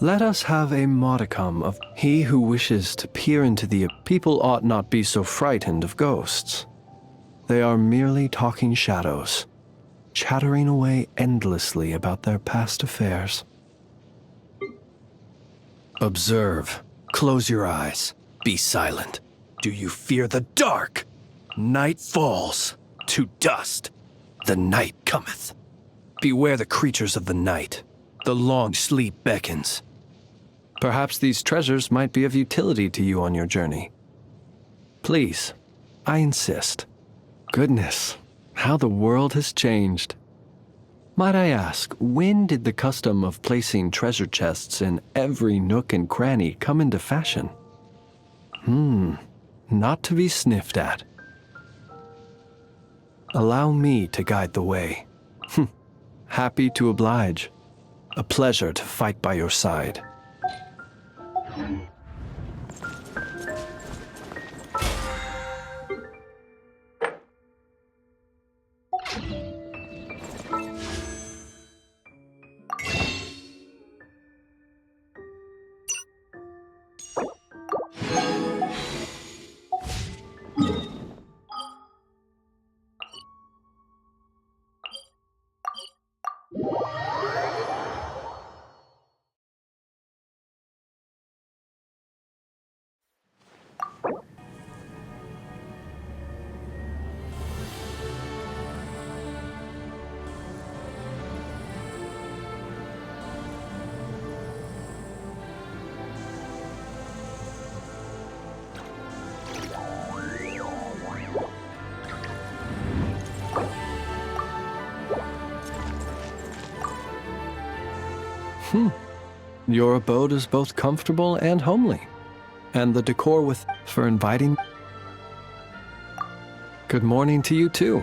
Let us have a modicum of he who wishes to peer into the people ought not be so frightened of ghosts. They are merely talking shadows, chattering away endlessly about their past affairs. Observe. Close your eyes. Be silent. Do you fear the dark? Night falls to dust. The night cometh. Beware the creatures of the night. The long sleep beckons. Perhaps these treasures might be of utility to you on your journey. Please, I insist. Goodness, how the world has changed. Might I ask, when did the custom of placing treasure chests in every nook and cranny come into fashion? Not to be sniffed at. Allow me to guide the way. Happy to oblige. A pleasure to fight by your side. Your abode is both comfortable and homely, and the decor for inviting. Good morning to you too.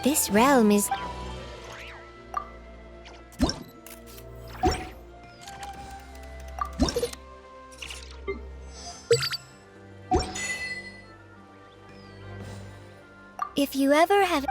This realm is... If you ever have...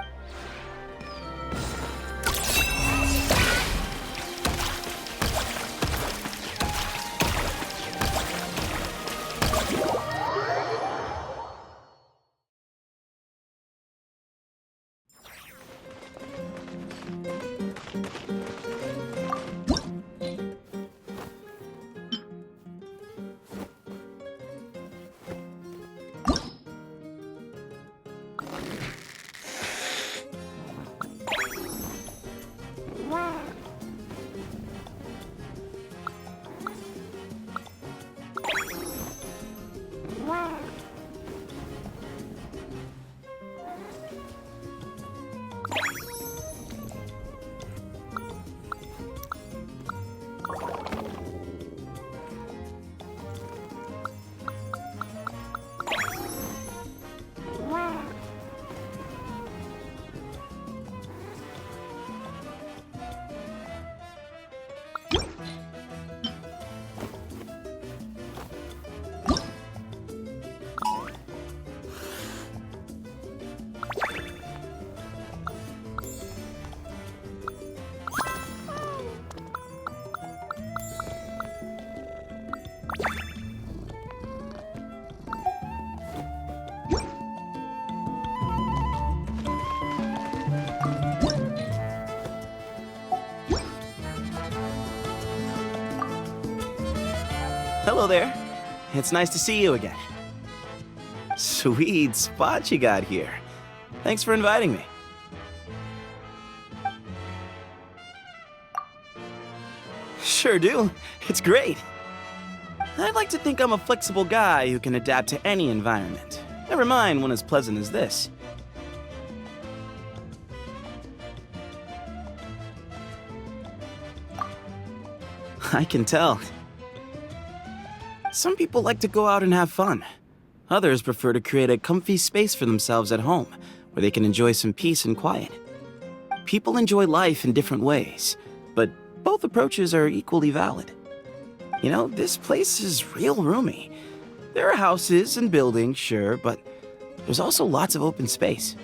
Hello there. It's nice to see you again. Sweet spot you got here. Thanks for inviting me. Sure do. It's great. I'd like to think I'm a flexible guy who can adapt to any environment. Never mind one as pleasant as this. I can tell. Some people like to go out and have fun. Others prefer to create a comfy space for themselves at home, where they can enjoy some peace and quiet. People enjoy life in different ways, but both approaches are equally valid. This place is real roomy. There are houses and buildings, sure, but there's also lots of open space.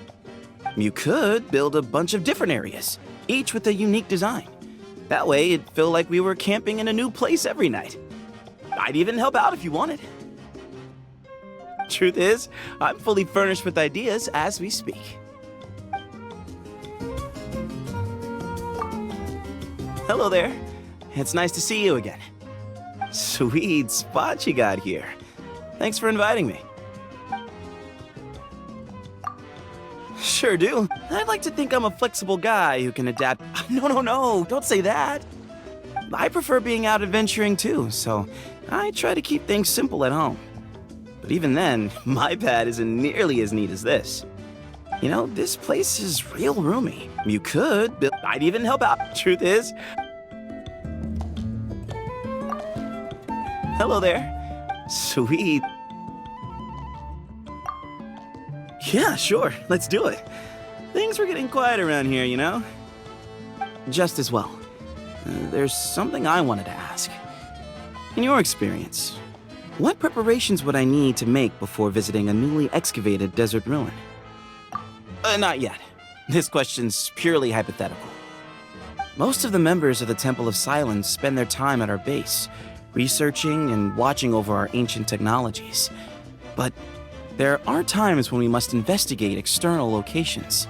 You could build a bunch of different areas, each with a unique design. That way, it'd feel like we were camping in a new place every night. I'd even help out if you wanted. Truth is, I'm fully furnished with ideas as we speak. Hello there. It's nice to see you again. Sweet spot you got here. Thanks for inviting me. Sure do. I'd like to think I'm a flexible guy who can adapt. No, don't say that. I prefer being out adventuring too, so I try to keep things simple at home. But even then, my pad isn't nearly as neat as this. This place is real roomy. You could build. I'd even help out. Truth is. Hello there. Sweet. Yeah, sure. Let's do it. Things were getting quiet around here. Just as well. There's something I wanted to ask. In your experience, what preparations would I need to make before visiting a newly excavated desert ruin? Not yet. This question's purely hypothetical. Most of the members of the Temple of Silence spend their time at our base, researching and watching over our ancient technologies. But there are times when we must investigate external locations.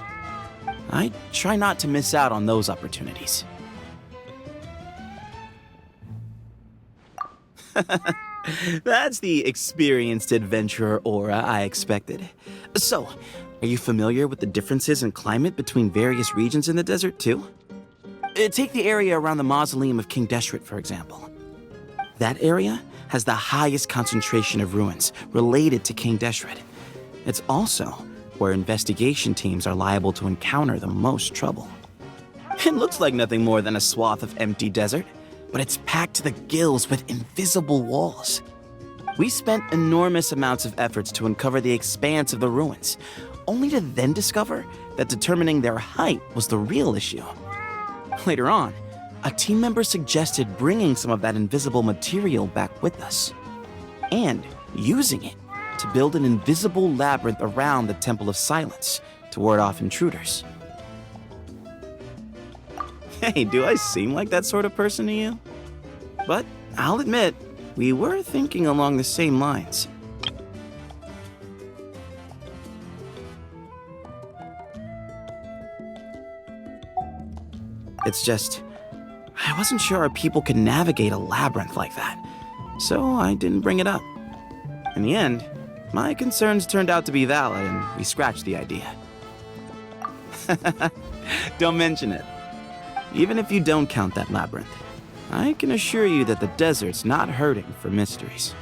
I try not to miss out on those opportunities. That's the experienced adventurer aura I expected. So, are you familiar with the differences in climate between various regions in the desert, too? Take the area around the mausoleum of King Deshret, for example. That area has the highest concentration of ruins related to King Deshret. It's also where investigation teams are liable to encounter the most trouble. It looks like nothing more than a swath of empty desert, but it's packed to the gills with invisible walls. We spent enormous amounts of efforts to uncover the expanse of the ruins, only to then discover that determining their height was the real issue. Later on, a team member suggested bringing some of that invisible material back with us, and using it to build an invisible labyrinth around the Temple of Silence to ward off intruders. Hey, do I seem like that sort of person to you? But I'll admit, we were thinking along the same lines. It's just, I wasn't sure our people could navigate a labyrinth like that, so I didn't bring it up. In the end, my concerns turned out to be valid, and we scratched the idea. Don't mention it. Even if you don't count that labyrinth, I can assure you that the desert's not hurting for mysteries.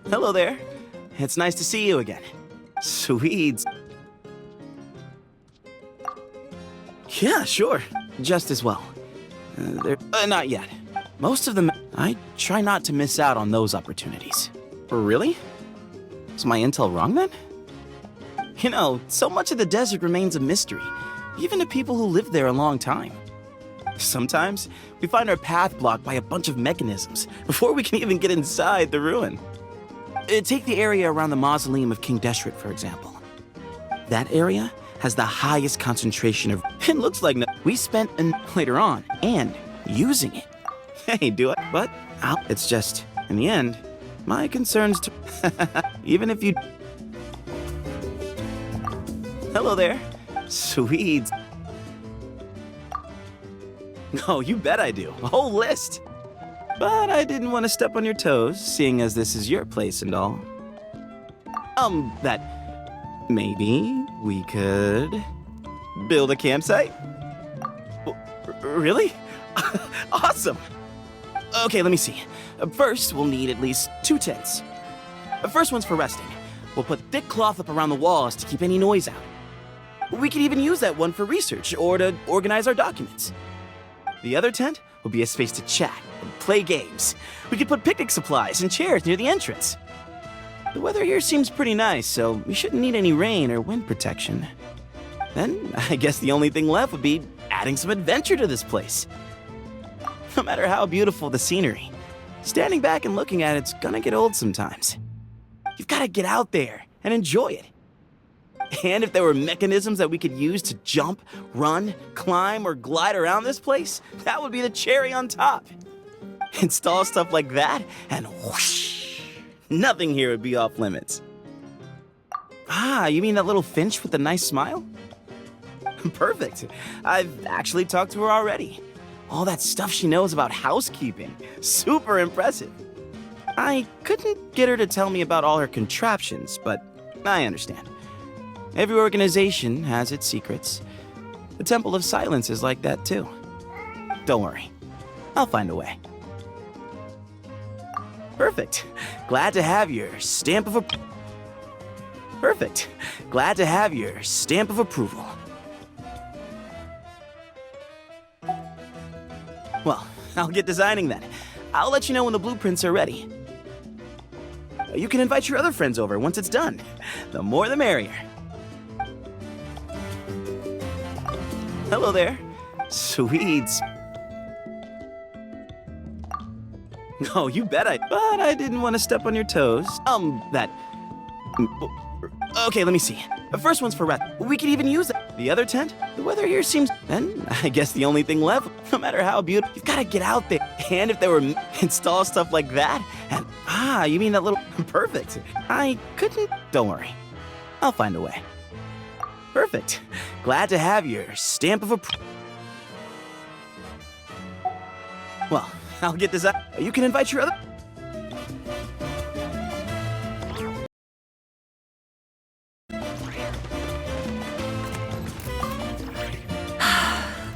Hello there. It's nice to see you again. Sweet. Yeah, sure. Just as well. Not yet. Most of them, I try not to miss out on those opportunities. Really? Is my intel wrong then? You know, so much of the desert remains a mystery, even to people who live there a long time. Sometimes, we find our path blocked by a bunch of mechanisms before we can even get inside the ruin. Take the area around the mausoleum of King Deshret, for example. That area has the highest concentration of... It looks like we spent later on, and using it. Hey, do I? But it's just, in the end, my concerns to... Even if you... Hello there. Sweet. Oh, you bet I do. A whole list. But I didn't want to step on your toes, seeing as this is your place and all. That maybe we could build a campsite? Really? Awesome. Okay, let me see. First, we'll need at least 2 tents. The first one's for resting. We'll put thick cloth up around the walls to keep any noise out. We could even use that one for research or to organize our documents. The other tent will be a space to chat and play games. We could put picnic supplies and chairs near the entrance. The weather here seems pretty nice, so we shouldn't need any rain or wind protection. Then, I guess the only thing left would be adding some adventure to this place. No matter how beautiful the scenery, standing back and looking at it's gonna get old sometimes. You've gotta get out there and enjoy it. And if there were mechanisms that we could use to jump, run, climb, or glide around this place, that would be the cherry on top. Install stuff like that, and whoosh, nothing here would be off limits. Ah, you mean that little finch with the nice smile? Perfect. I've actually talked to her already. All that stuff she knows about housekeeping. Super impressive. I couldn't get her to tell me about all her contraptions, but I understand. Every organization has its secrets. The Temple of Silence is like that too. Don't worry, I'll find a way. Perfect. Glad to have your stamp of Perfect. Glad to have your stamp of approval. Well, I'll get designing then. I'll let you know when the blueprints are ready. You can invite your other friends over once it's done. The more the merrier. Hello there. Sweet. Oh, you bet I... But I didn't want to step on your toes. Okay, let me see. The first one's for rest. We could even use that. The other tent? The weather here seems... Then, I guess the only thing left, no matter how beautiful, you've got to get out there. And if there were... Install stuff like that, and... Ah, you mean that little... Perfect. I couldn't... Don't worry. I'll find a way. Perfect. Glad to have your stamp of approval. Well, I'll get this out. You can invite your other...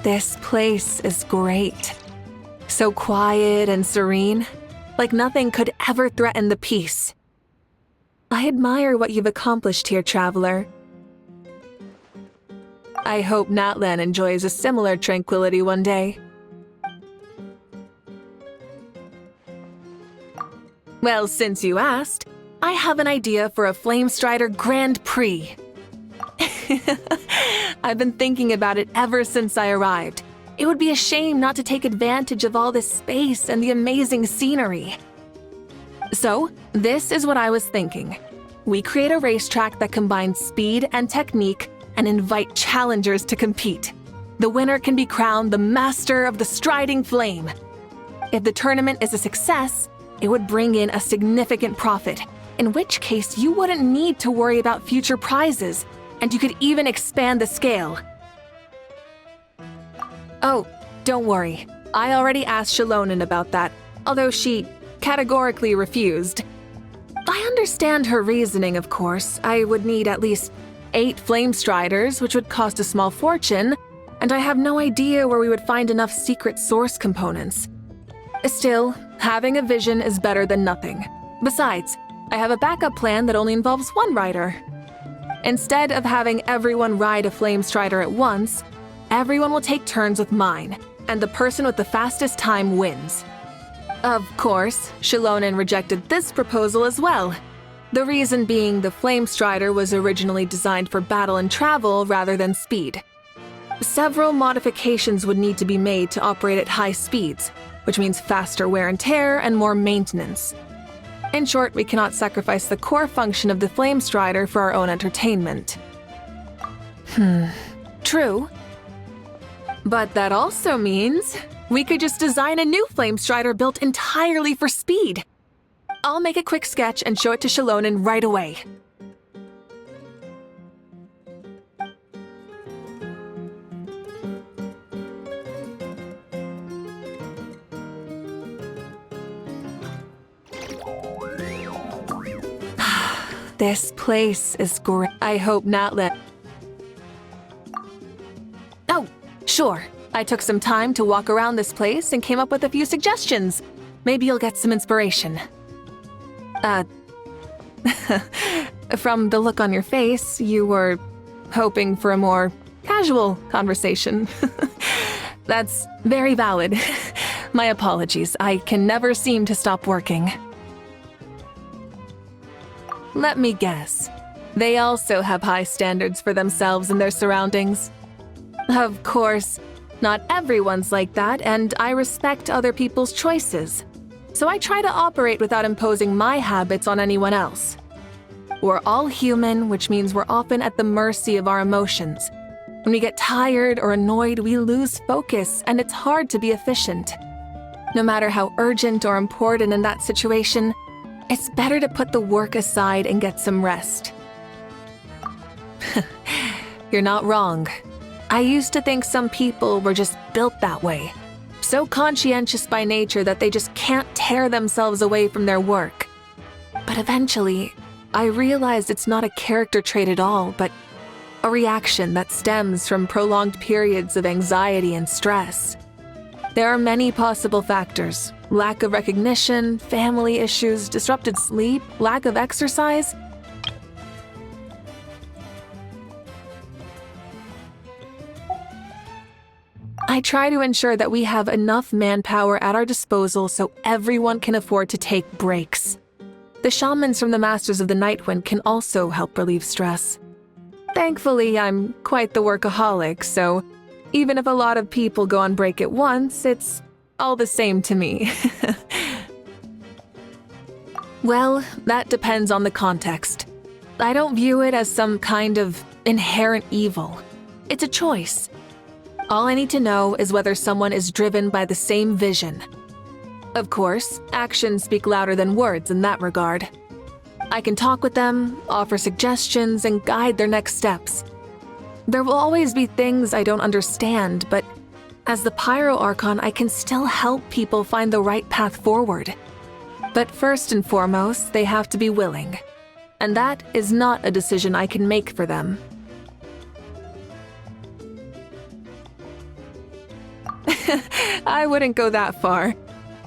This place is great. So quiet and serene, like nothing could ever threaten the peace. I admire what you've accomplished here, traveler. I hope Natlan enjoys a similar tranquility one day. Well, since you asked, I have an idea for a Flamestrider Grand Prix. I've been thinking about it ever since I arrived. It would be a shame not to take advantage of all this space and the amazing scenery. So, this is what I was thinking. We create a racetrack that combines speed and technique and invite challengers to compete. The winner can be crowned the master of the striding flame. If the tournament is a success, it would bring in a significant profit, in which case you wouldn't need to worry about future prizes, and you could even expand the scale. Oh, don't worry. I already asked Shalonen about that, although she categorically refused. I understand her reasoning, of course. I would need at least 8 Flamestriders, which would cost a small fortune, and I have no idea where we would find enough secret source components. Still, having a vision is better than nothing. Besides, I have a backup plan that only involves one rider. Instead of having everyone ride a Flame Strider at once, everyone will take turns with mine, and the person with the fastest time wins. Of course, Shilonen rejected this proposal as well. The reason being the Flame Strider was originally designed for battle and travel rather than speed. Several modifications would need to be made to operate at high speeds, which means faster wear and tear and more maintenance. In short, we cannot sacrifice the core function of the Flame Strider for our own entertainment. True. But that also means we could just design a new Flame Strider built entirely for speed. I'll make a quick sketch and show it to Shilonen right away. This place is great. I hope Natlet. Oh, sure. I took some time to walk around this place and came up with a few suggestions. Maybe you'll get some inspiration. From the look on your face, you were hoping for a more casual conversation. That's very valid. My apologies. I can never seem to stop working. Let me guess. They also have high standards for themselves and their surroundings. Of course, not everyone's like that, and I respect other people's choices. So I try to operate without imposing my habits on anyone else. We're all human, which means we're often at the mercy of our emotions. When we get tired or annoyed, we lose focus, and it's hard to be efficient. No matter how urgent or important in that situation, it's better to put the work aside and get some rest. You're not wrong. I used to think some people were just built that way. So conscientious by nature that they just can't tear themselves away from their work. But eventually, I realized it's not a character trait at all, but a reaction that stems from prolonged periods of anxiety and stress. There are many possible factors: lack of recognition, family issues, disrupted sleep, lack of exercise. I try to ensure that we have enough manpower at our disposal so everyone can afford to take breaks. The shamans from the Masters of the Nightwind can also help relieve stress. Thankfully, I'm quite the workaholic, so even if a lot of people go on break at once, it's all the same to me. Well, that depends on the context. I don't view it as some kind of inherent evil. It's a choice. All I need to know is whether someone is driven by the same vision. Of course, actions speak louder than words in that regard. I can talk with them, offer suggestions, and guide their next steps. There will always be things I don't understand, but as the Pyro Archon, I can still help people find the right path forward. But first and foremost, they have to be willing. And that is not a decision I can make for them. I wouldn't go that far.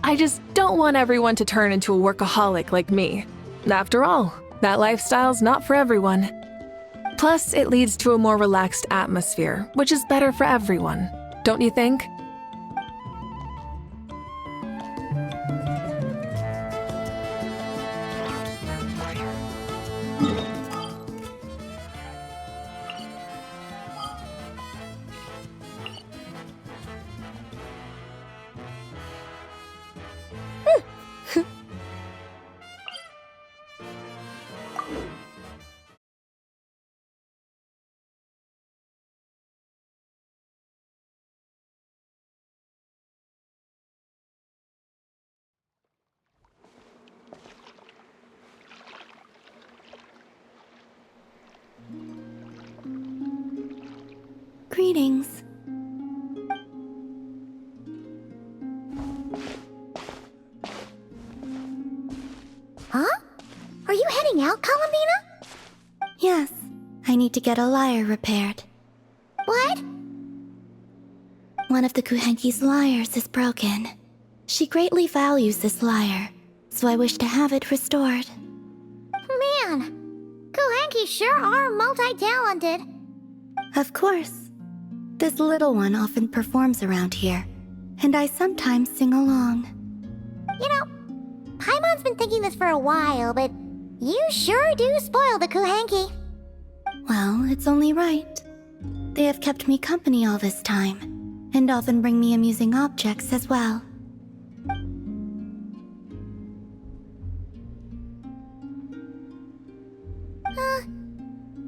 I just don't want everyone to turn into a workaholic like me. After all, that lifestyle's not for everyone. Plus, it leads to a more relaxed atmosphere, which is better for everyone, don't you think? Greetings. Huh? Are you heading out, Columbina? Yes. I need to get a lyre repaired. What? One of the Kuhenki's lyres is broken. She greatly values this lyre, so I wish to have it restored. Man, Kuhenki sure are multi-talented. Of course. This little one often performs around here, and I sometimes sing along. You know, Paimon's been thinking this for a while, but you sure do spoil the Kuhenki. Well, it's only right. They have kept me company all this time, and often bring me amusing objects as well.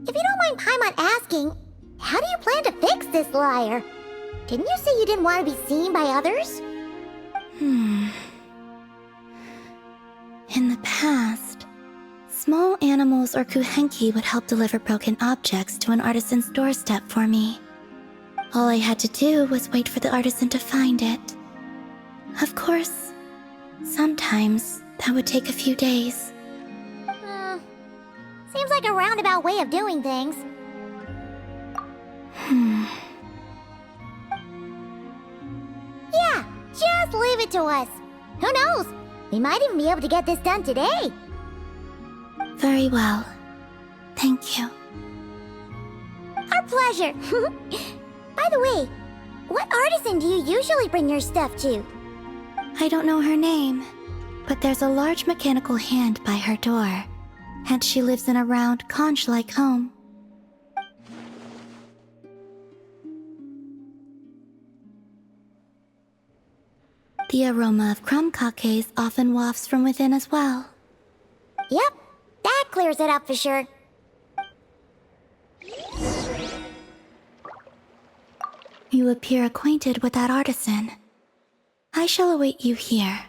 If you don't mind Paimon asking, how do you plan to fix this lyre? Didn't you say you didn't want to be seen by others? In the past, small animals or Kuhenki would help deliver broken objects to an artisan's doorstep for me. All I had to do was wait for the artisan to find it. Of course, sometimes that would take a few days. Seems like a roundabout way of doing things. Yeah, just leave it to us. Who knows? We might even be able to get this done today. Very well. Thank you. Our pleasure. By the way, what artisan do you usually bring your stuff to? I don't know her name, but there's a large mechanical hand by her door, and she lives in a round, conch-like home. The aroma of crumb cakes often wafts from within as well. Yep, that clears it up for sure. You appear acquainted with that artisan. I shall await you here.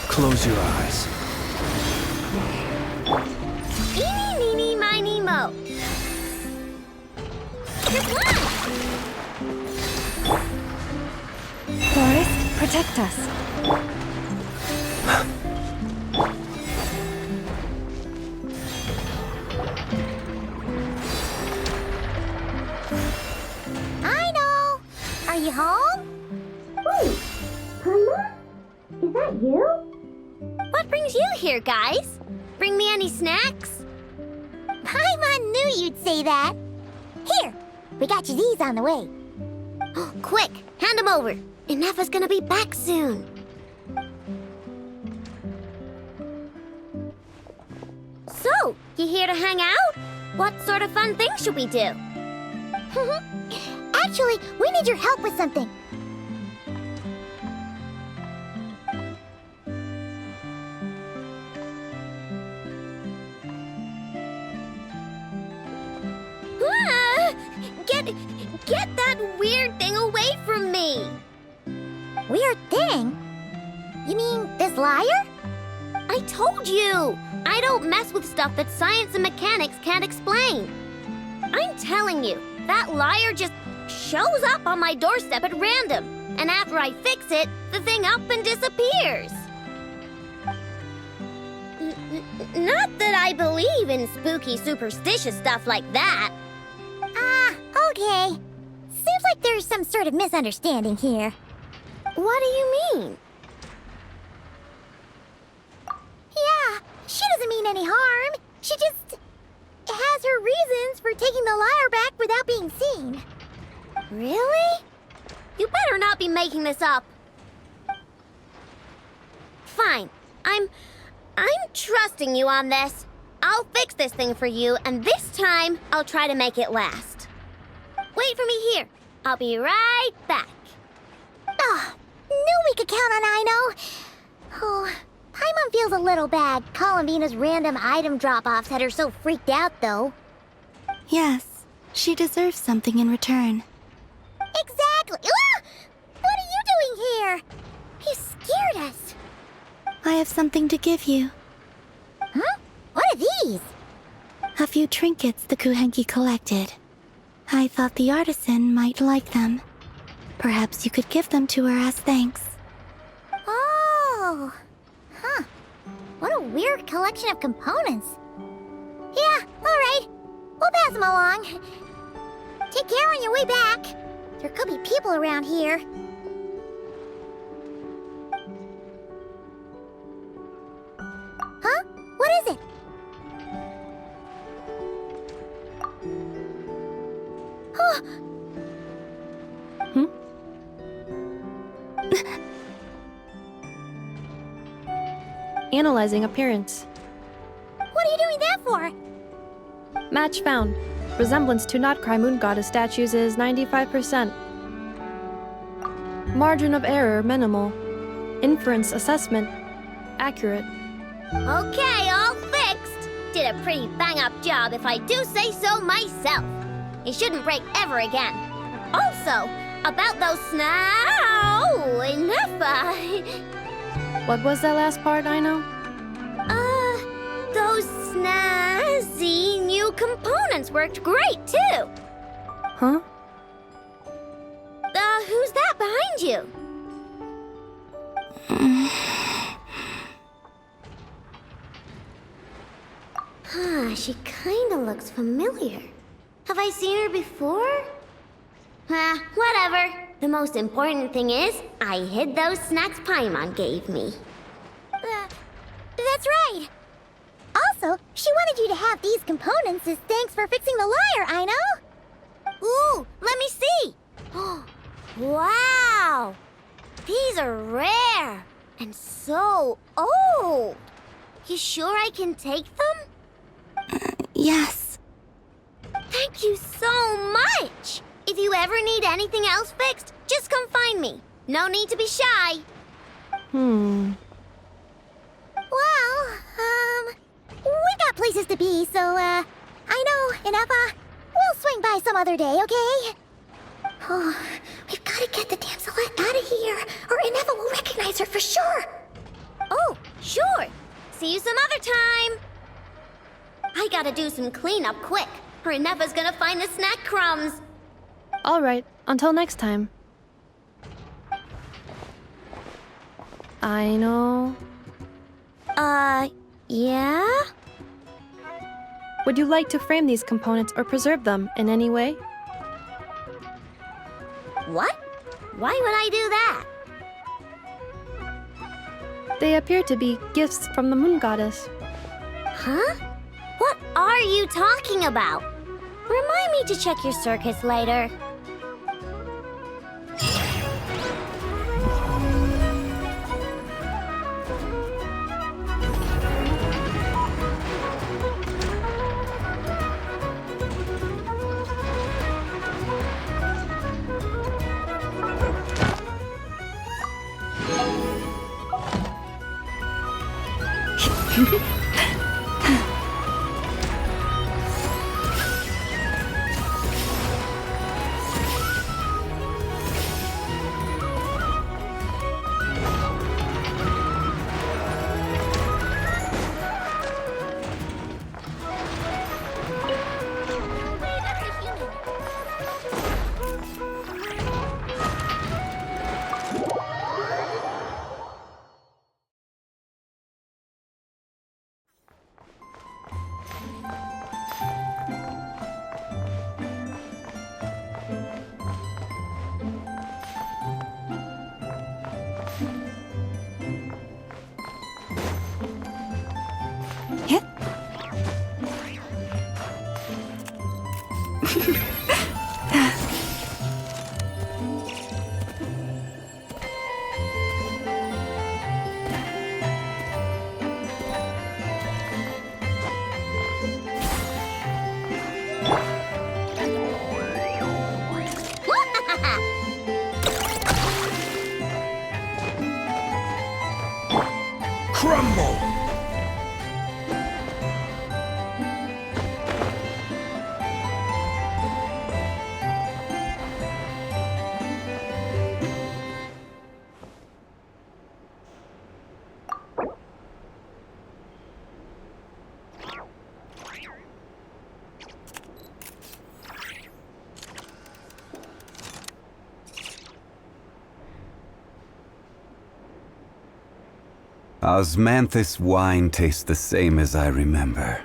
Close your eyes. Eeny, meeny, miny, mo. Forest, protect us. I know. Are you home? Wait, Paimon? Is that you? What brings you here, guys? Bring me any snacks? Paimon knew you'd say that. Here, we got you these on the way. Quick, hand them over. Inefa's gonna be back soon. So, you here to hang out? What sort of fun things should we do? Actually, we need your help with something. Ah! Get that weird thing away from me! Weird thing? You mean this liar? I told you! I don't mess with stuff that science and mechanics can't explain. I'm telling you, that liar just shows up on my doorstep at random, and after I fix it, the thing up and disappears. Not that I believe in spooky, superstitious stuff like that. Okay. Seems like there's some sort of misunderstanding here. What do you mean? Yeah, she doesn't mean any harm. She just has her reasons for taking the lyre back without being seen. Really? You better not be making this up. Fine. I'm trusting you on this. I'll fix this thing for you, and this time I'll try to make it last. Wait for me here. I'll be right back. Oh, knew we could count on Aino. Oh, Paimon feels a little bad. Columbina's random item drop-offs had her so freaked out, though. Yes, she deserves something in return. Exactly. Ah! What are you doing here? You scared us. I have something to give you. Huh? What are these? A few trinkets the Kuhenki collected. I thought the artisan might like them. Perhaps you could give them to her as thanks. Oh. Huh. What a weird collection of components. Yeah, alright. We'll pass them along. Take care on your way back. There could be people around here. Huh? What is it? Hmm? Analyzing appearance. What are you doing that for? Match found. Resemblance to not-cry moon goddess statues is 95%. Margin of error minimal. Inference assessment accurate. Okay, all fixed. Did a pretty bang-up job if I do say so myself. It shouldn't break ever again. Also, about those enough. What was that last part, Aino? Those snazzy new components worked great, too. Huh? Who's that behind you? She kinda looks familiar. Have I seen her before? Whatever. The most important thing is, I hid those snacks Paimon gave me. That's right. Also, she wanted you to have these components as thanks for fixing the lyre, Aino. Ooh, let me see. Wow. These are rare and so old. You sure I can take them? Yes. Thank you so much! If you ever need anything else fixed, just come find me. No need to be shy. Hmm. Well, we got places to be, so, I know, Ineffa, we'll swing by some other day, okay? Oh, we've got to get the damselette out of here, or Ineffa will recognize her for sure. Oh, sure. See you some other time. I gotta do some cleanup quick, or Ineffa's gonna find the snack crumbs. Alright, until next time. Aino. Yeah? Would you like to frame these components or preserve them in any way? What? Why would I do that? They appear to be gifts from the moon goddess. Huh? What are you talking about? Remind me to check your circuits later. Crumble! Osmanthus wine tastes the same as I remember.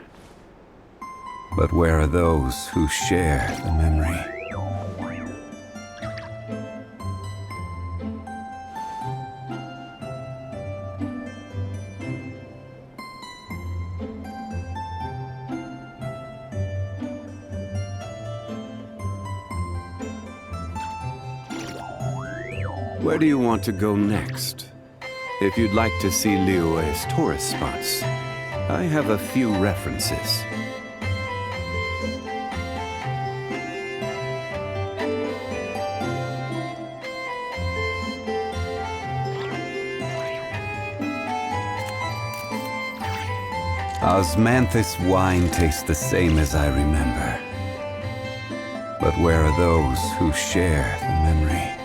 But where are those who share the memory? Where do you want to go next? If you'd like to see Liyue's tourist spots, I have a few references. Osmanthus wine tastes the same as I remember. But where are those who share the memory?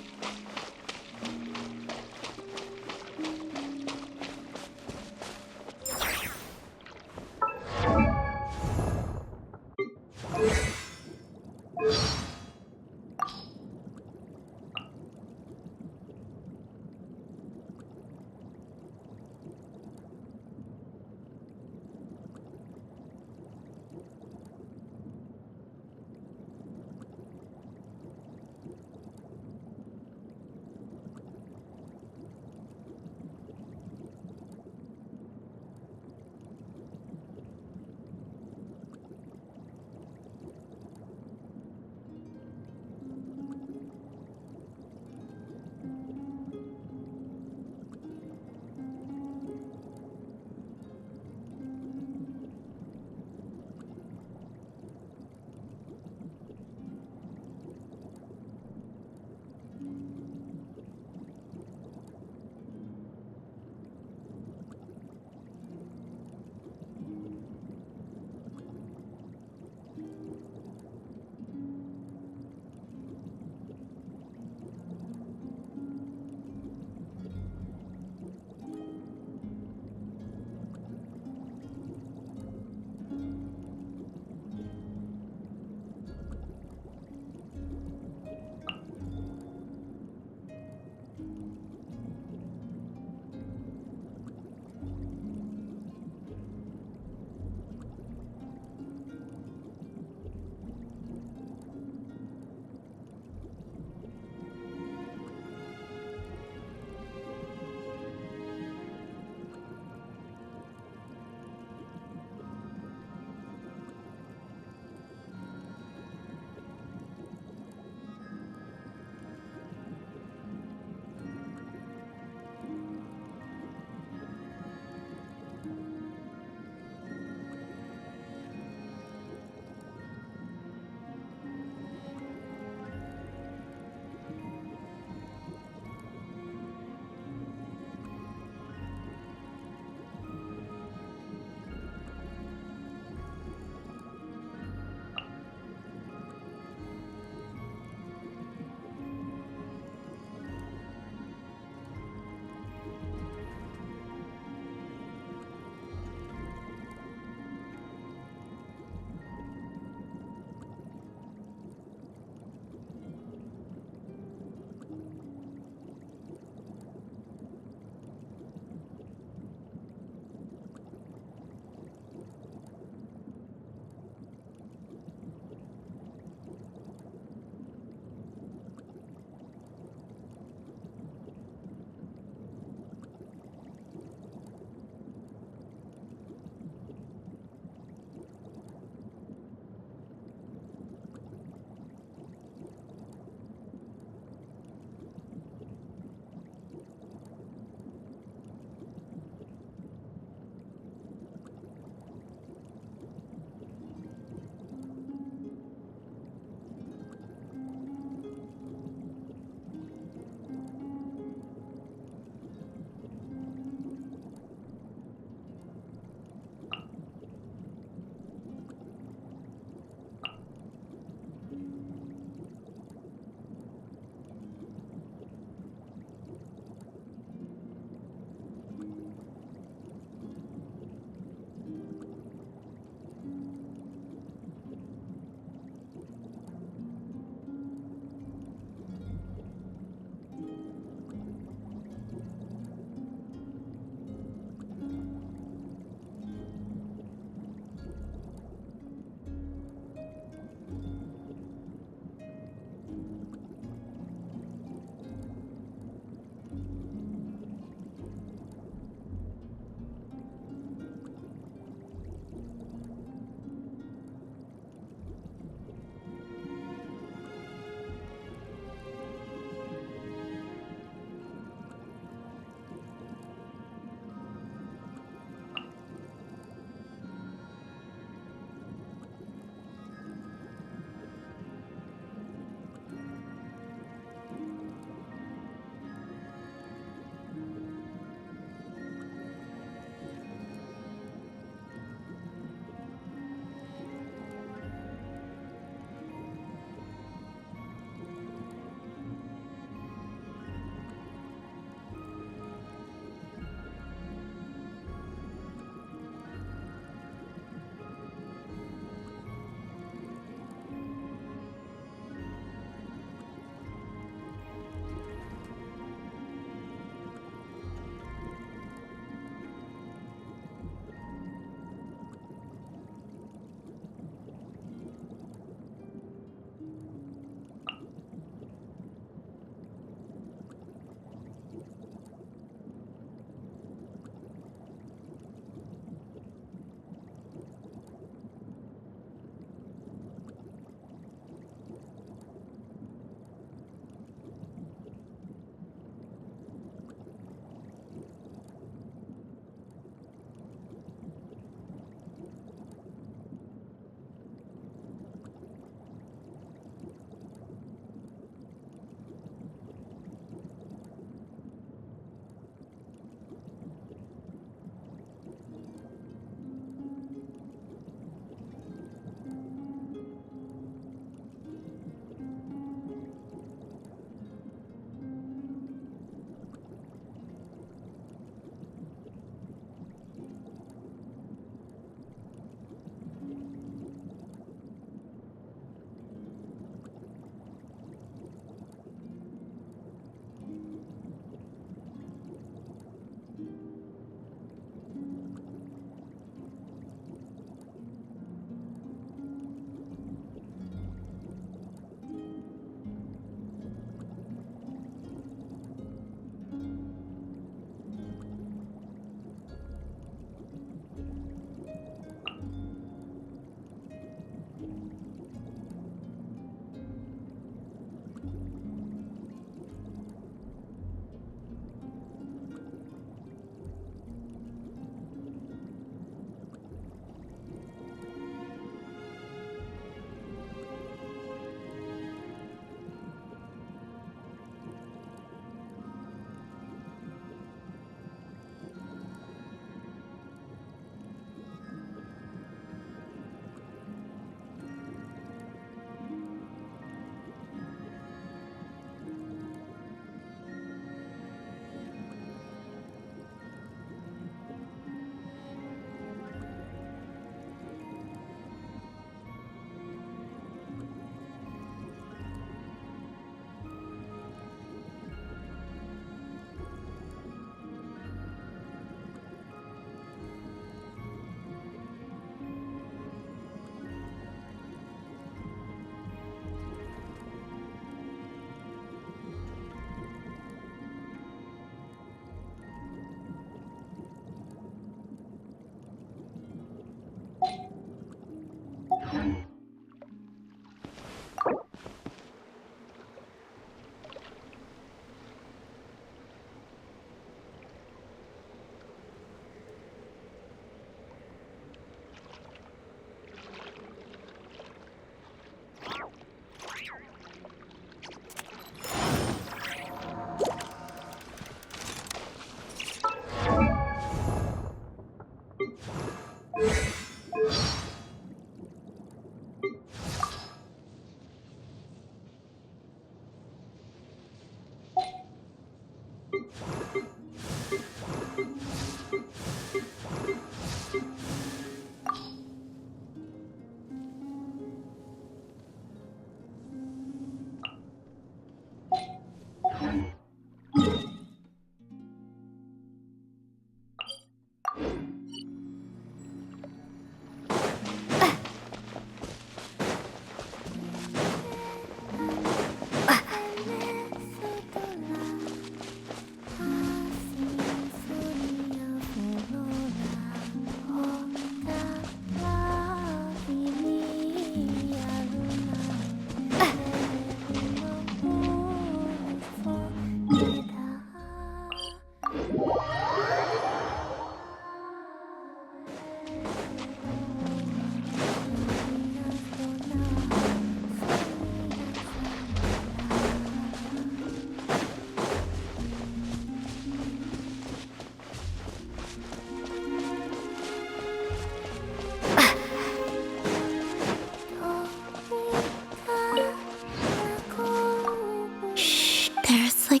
There's like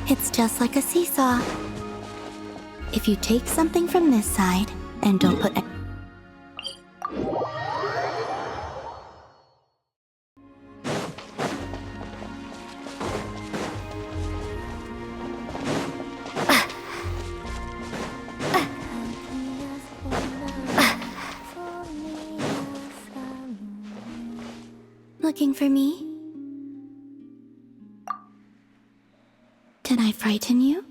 it's just like a seesaw. If you take something from this side and don't put looking for me? Did I frighten you?